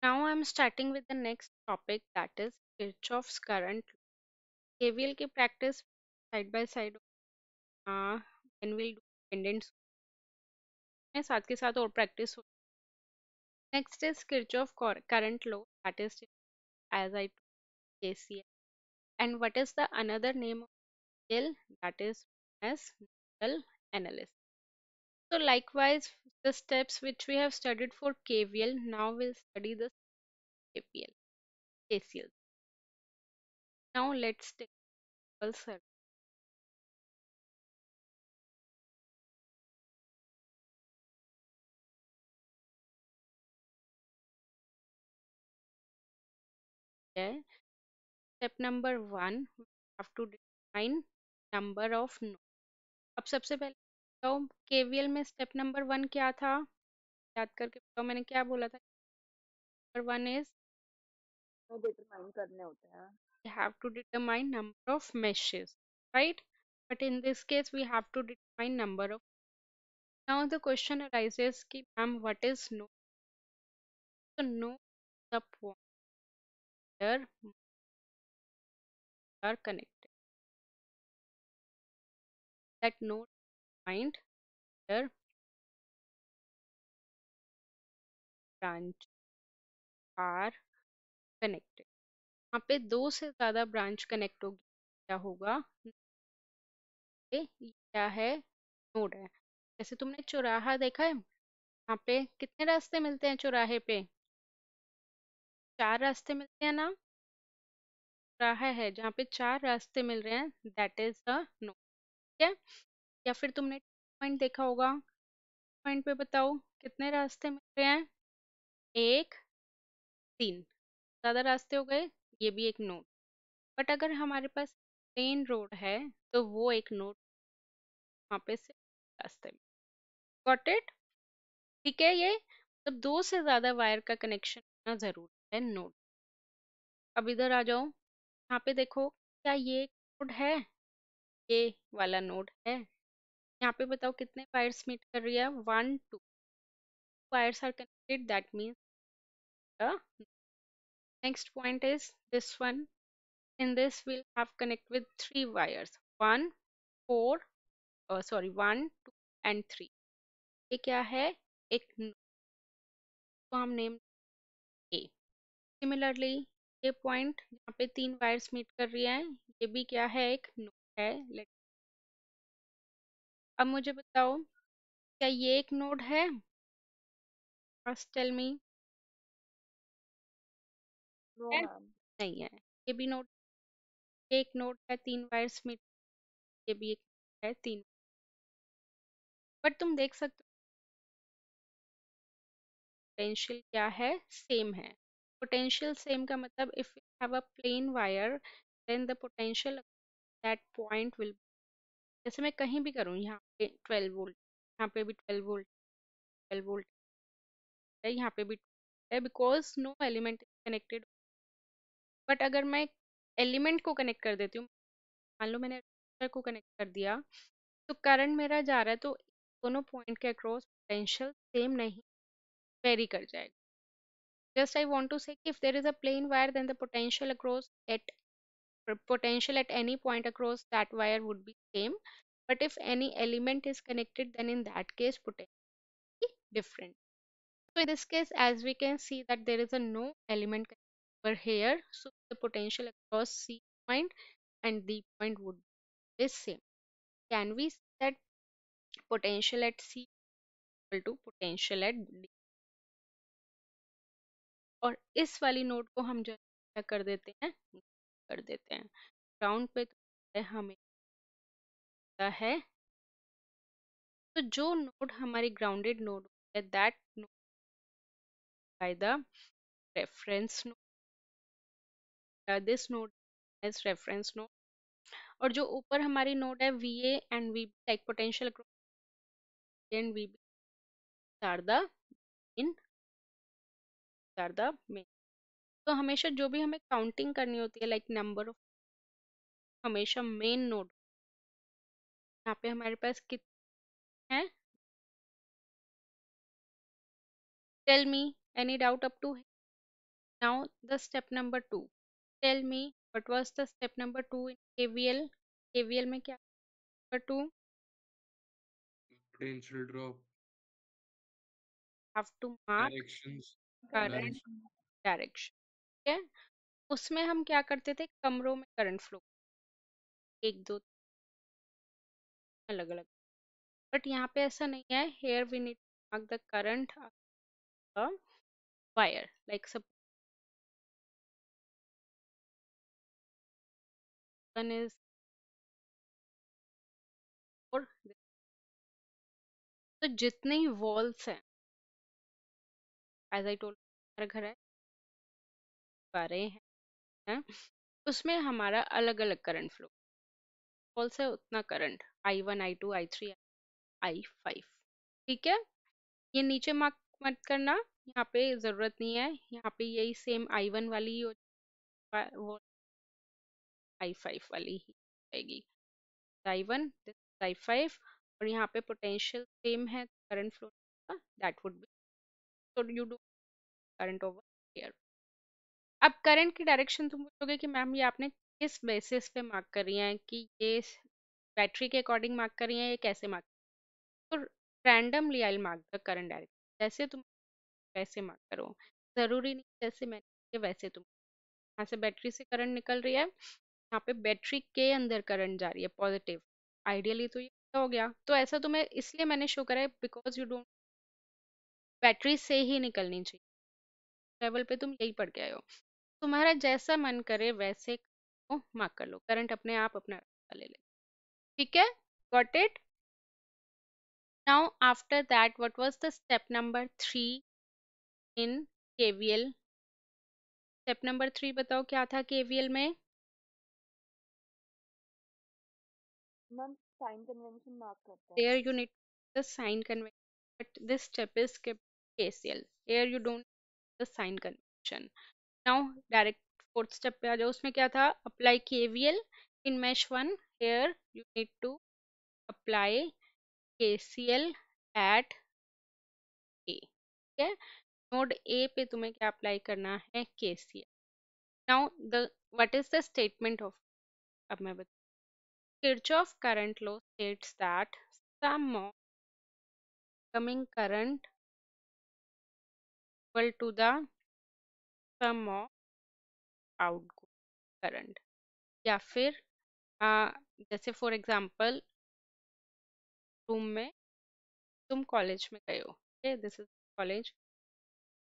Now I'm starting with the next topic, that is Kirchhoff's current law. KVL की practice side by side then we'll do dependent में साथ के साथ और practice हो. Next is Kirchhoff current law, that is as I told KCL. And what is the another name of KCL? That is known as nodal analysis. So likewise, the steps which we have studied for KVL, now we'll study the KPL, KCL. Now let's take a circle. Step number 1, we have to define number of nodes. अब सबसे पहले बताओ KVL में step number 1 क्या था, याद करके बताओ मैंने क्या बोला था. नंबर 1 इज डिटरमाइन करने होते हैं. we have to determine number of meshes, right? But in this case we have to determine number of. Now the question arises कि ma'am what is node? So node is the point where nodes are connected. That node point where branch are connected. यहाँ पे दो से ज्यादा branch connect होगी, क्या होगा, ये क्या है, नोड है. जैसे तुमने चौराहा देखा है, यहाँ पे कितने रास्ते मिलते हैं चौराहे पे, 4 रास्ते मिलते हैं ना. चौराहा है जहाँ पे 4 रास्ते मिल रहे हैं, दैट इज अ नोड. ठीक है. या फिर तुमने पॉइंट देखा होगा, पॉइंट पे बताओ कितने रास्ते मिल रहे हैं, 1 3, ज्यादा रास्ते हो गए, ये भी एक नोड. बट अगर हमारे पास प्लेन रोड है तो वो एक नोड, वहाँ पे से रास्ते. Got it. ठीक है. ये तो दो से ज्यादा वायर का कनेक्शन होना जरूरी है नोड. अब इधर आ जाओ, यहाँ पे देखो, क्या ये एक नोड है, ये वाला नोड है. यहाँ पे बताओ कितने वायर्स मीट कर रही है, 1 2 wires are connected, that means the next point is this one. In this will have connect with 3 wires, 1 4 sorry 1 2 and 3. ये क्या है, एक node को हम नेम ए. सिमिलरली ये पॉइंट यहाँ पे 3 वायर्स मीट कर रही है, ये भी क्या है, एक नोड है. लेट, अब मुझे बताओ क्या ये एक नोड है, फर्स्ट टेल मी. नो है, मैम. नहीं है. ये भी नोड, ये एक नोड है, 3 वायर्स मीट, ये भी एक है 3. बट तुम देख सकते हो पोटेंशियल क्या है, सेम है. पोटेंशियल सेम का मतलब if you have a plain wire then the potential that point will, जैसे मैं कहीं भी करूँ, यहाँ पे 12 वोल्ट, यहाँ पे भी 12 वोल्ट, 12 वोल्ट है, यहाँ पे भी है, because no element is connected. But अगर मैं एलिमेंट को कनेक्ट कर देती हूँ, मान लो मैंने रजिस्टर को कनेक्ट कर दिया, तो करंट मेरा जा रहा है, तो दोनों पॉइंट के अक्रॉस पोटेंशियल सेम नहीं, वेरी कर जाएगा. Just I want to say if there is a plain wire then the potential across at potential at any point across that wire would be same, but if any element is connected then in that case potentially different. So in this case, as we can see that there is a no element over here, so the potential across C point and D point would be same. Can we see that potential at C equal to potential at D? और इस वाली node को हम जो क्या कर देते हैं, कर देते हैं ग्राउंड पे, तो हमें है, तो जो नोड हमारी ग्राउंडेड नोड है that node by the reference node, this node as reference node. और जो ऊपर हमारी नोड है V A and V B, like potential and V B are the in are the main. तो हमेशा जो भी हमें काउंटिंग करनी होती है, लाइक नंबर ऑफ, हमेशा मेन नोड, यहाँ पे हमारे पास कितने हैं, tell me, any doubt up to. Now the step number 2. Tell me what was the step number 2 in KVL? KVL में क्या number 2? Potential drop, Have to mark directions, current direction. direction. ठीक है, उसमें हम क्या करते थे, कमरों में करंट फ्लो, एक दो अलग अलग, बट यहाँ पे ऐसा नहीं है. Here we need mark the current wire, like suppose one is और, तो जितनी वॉल्स हैं, एज आई टोल्ड, हमारा घर है, पा रहे हैं, उसमें हमारा अलग अलग करंट फ्लो, वॉल्स है उतना current, I1 I2 I3 I5. ठीक है, ये नीचे मार्क मत करना, यहाँ पे जरूरत नहीं है, यहाँ पे यही सेम I1 वाली ही वो I5 वाली ही आएगी. I1 दिस I5, और यहाँ पे पोटेंशियल सेम है, current flow that would be, so you do current over here. अब करंट की डायरेक्शन तुम पूछोगे कि मैम ये आपने किस बेसिस पे मार्क करी है, कि ये बैटरी के अकॉर्डिंग मार्क करी है, ये कैसे मार्क, तो randomly I mark the current direction, जैसे तुम वैसे मार्क करो, जरूरी नहीं जैसे मैंने किया वैसे. तुम यहाँ से बैटरी से करंट निकल रही है, यहाँ पे बैटरी के अंदर करंट जा रही है पॉजिटिव, आइडियली तो ये हो गया, तो ऐसा तुम्हें इसलिए मैंने शो करा है बिकॉज यू डोंट, बैटरी से ही निकलनी चाहिए, लेवल पे तुम यही पढ़ के आए हो, तुम्हारा जैसा मन करे वैसे मार्क कर लो, करंट अपने आप अपना रास्ता ले ले. ठीक है, got it. Now after that what was the step number 3 in KVL? Step number 3 बताओ क्या था केवीएल में? मैम साइन कन्वेंशन मार्क करते हैं. There you need the sign convention, but this step is skipped KCL. Here you don't the sign convention. Now direct fourth step पे आ जाओ, उसमें क्या था, apply KVL in mesh 1. Here you need to apply KCL at A. ठीक है, node A पे तुम्हें क्या अप्लाई करना है, KCL. Now the what is the statement of, अब मैं बता, Kirchhoff current law states that sum of coming current equal to the sum of outgoing current, या फिर आ, जैसे फॉर एग्जांपल रूम में तुम कॉलेज में गए हो, okay this is college,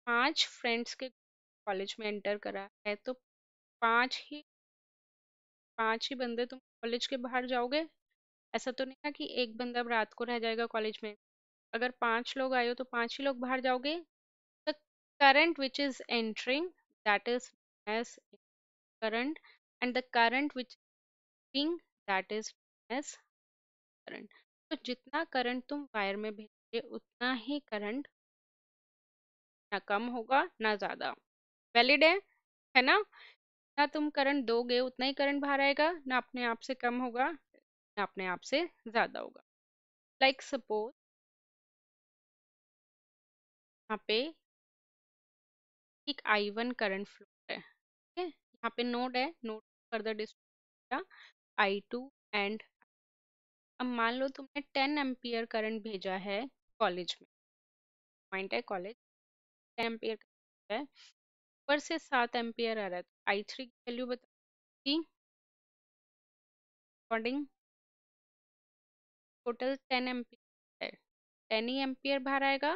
5 friends के कॉलेज में एंटर करा है, तो पांच ही पांच ही बंदे तुम कॉलेज के बाहर जाओगे, ऐसा तो नहीं ना कि एक बंदा रात को रह जाएगा कॉलेज में, अगर 5 लोग आए हो तो 5 ही लोग बाहर जाओगे. The current which is entering that is as current, and the current which is that is as current. तो जितना करंट तुम वायर में भेजोगे उतना ही करंट, ना कम होगा ना ज्यादा. वैलिड है ना, ना तुम करंट दोगे उतना ही करंट बाहर आएगा, ना अपने आप से कम होगा ना अपने आप से ज्यादा होगा. लाइक सपोज यहाँ पे एक I1 करंट फ्लो है, ठीक है, यहाँ पे नोड है, node further distribute I2 and, अब मान लो तुमने 10 एम्पियर करंट भेजा है कॉलेज में, पॉइंट है कॉलेज, 10 एम्पियर है, ऊपर से 7 एम्पियर आ रहा है, तो I3 की वैल्यू बताओगी, अकॉर्डिंग टोटल 10 एम्पियर है, 10 ही एम्पियर बाहर आएगा,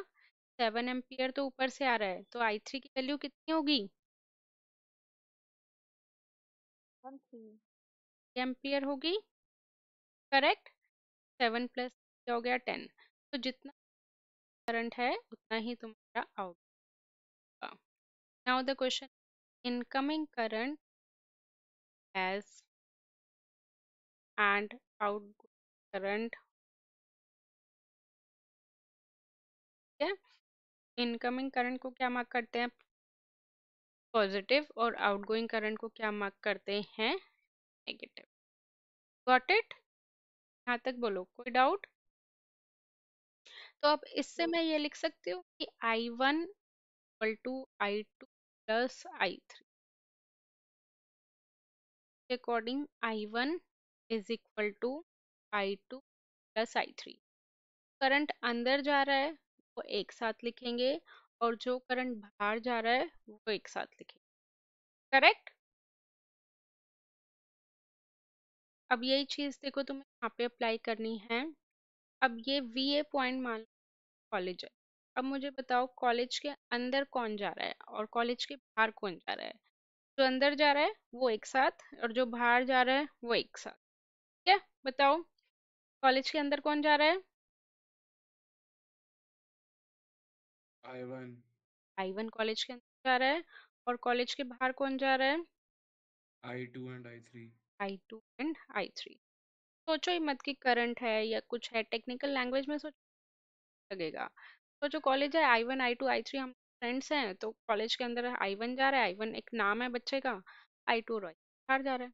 7 एम्पियर तो ऊपर से आ रहा है, तो I3 की वैल्यू कितनी होगी, मैम 3. एम्पियर होगी, करेक्ट. 7 प्लस हो गया 10, तो जितना करंट है उतना ही तुम्हारा आउट होगा. Now the question, incoming current as and outgoing current, ठीक है, इनकमिंग करंट को क्या मार्क करते हैं, पॉजिटिव, और आउटगोइंग करंट को क्या मार्क करते हैं, नेगेटिव. गॉट इट, यहाँ तक बोलो, कोई डाउट? तो अब इससे नो. मैं ये लिख सकती हूँ कि I1 equal to I2 plus I3 के according I1 is equal to I2 plus I3। Current अंदर जा रहा है वो एक साथ लिखेंगे, और जो करंट बाहर जा रहा है वो एक साथ लिखेंगे। करेक्ट। अब यही चीज देखो तुम्हें यहाँ पे अप्लाई करनी है। अब ये VA पॉइंट मान लो कॉलेज है। अब मुझे बताओ कॉलेज के अंदर कौन जा रहा है और कॉलेज के बाहर कौन जा रहा है। जो अंदर जा रहा है वो एक साथ, और जो बाहर जा रहा है वो एक साथ। ठीक है, बताओ कॉलेज के अंदर कौन जा रहा है। I1, I1 कॉलेज के अंदर जा रहा है, और कॉलेज के बाहर कौन जा रहा है। I2 and I3. I2 and I3। सोचो ही मत कि करंट है या कुछ है, टेक्निकल लैंग्वेज में सोच लगेगा। तो जो कॉलेज है I1 I2 I3 हम फ्रेंड्स हैं, तो कॉलेज के अंदर I1 जा रहा है, I1 एक नाम है बच्चे का, I2 और बाहर जा रहा है।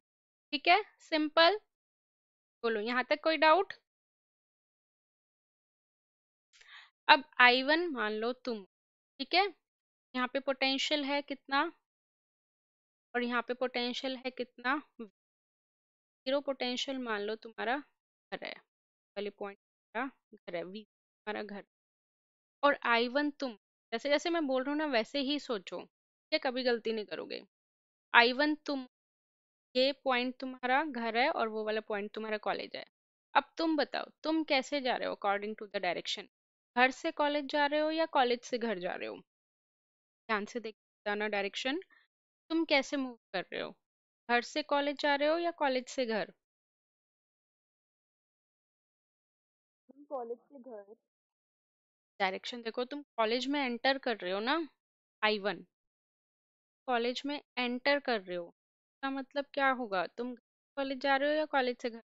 ठीक है, सिंपल। बोलो यहाँ तक कोई डाउट। अब I1 मान लो तुम, ठीक है, यहाँ पे पोटेंशियल है कितना, और यहाँ पे पोटेंशियल है कितना, जीरो पोटेंशियल मान लो तुम्हारा घर है, वाले पॉइंट तुम्हारा घर है, V तुम्हारा घर। और I1 तुम, जैसे जैसे मैं बोल रहा हूँ ना वैसे ही सोचो, ये कभी गलती नहीं करोगे। I1 तुम, ये पॉइंट तुम्हारा घर है और वो वाला पॉइंट तुम्हारा कॉलेज है। अब तुम बताओ तुम कैसे जा रहे हो अकॉर्डिंग टू द डायरेक्शन। घर से कॉलेज जा रहे हो या कॉलेज से घर जा रहे हो। ध्यान से देख बताना डायरेक्शन। तुम कैसे मूव कर रहे हो, घर से कॉलेज जा रहे हो या कॉलेज से घर। मैम कॉलेज से घर। डायरेक्शन देखो, तुम कॉलेज में एंटर कर रहे हो ना, I1 कॉलेज में एंटर कर रहे हो, इसका मतलब क्या होगा, तुम कॉलेज जा रहे हो या कॉलेज से घर।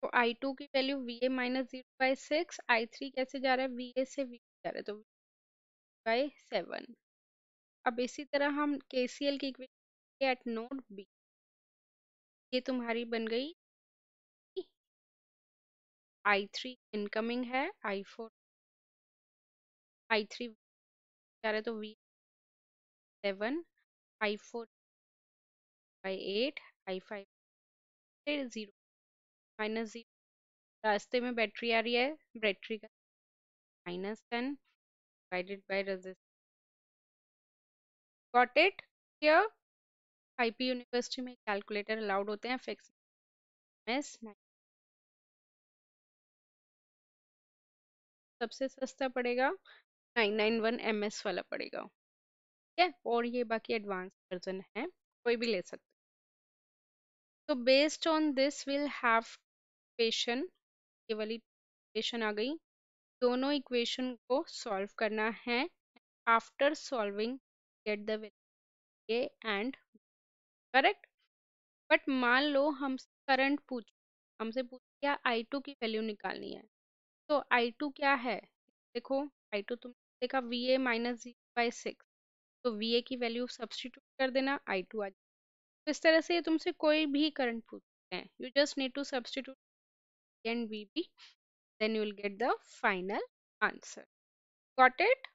तो I2 की वैल्यू VA माइनस 0/6, I3 कैसे जा रहा है, VA से VA जा रहा है, तो V/7। अब इसी तरह हम KCL की इक्वेशन एट नोड B, ये तुम्हारी बन गई, I3 इनकमिंग है, I4 I3 जा रहा है तो V7, I4/8, I5 से 0 माइनस 0। रास्ते में बैटरी आ रही है, बैटरी का -10 divided by resistance. Got it here. IP university में कैलकुलेटर अलाउड होते हैं, फिक्स एस सबसे सस्ता पड़ेगा, 991 MS वाला पड़ेगा। ठीक है, और ये बाकी एडवांस वर्जन है, कोई भी ले सकते। तो based on this will have equation, ये वाली इक्वेशन आ गई। दोनों इक्वेशन को सॉल्व करना है। After solving get the value A and, correct. But मान लो हमसे करंट पूछ, हमसे पूछ क्या I2 की वैल्यू निकालनी है। तो I2 क्या है, देखो I2 तुमने देखा VA माइनस 0/6, तो VA की वैल्यू सब्स्टिट्यूट कर देना, I2 आ जाए। तो इस तरह से ये तुमसे कोई भी करंट पूछते हैं, you just need to substitute and VB, then you will get the final answer. Got it?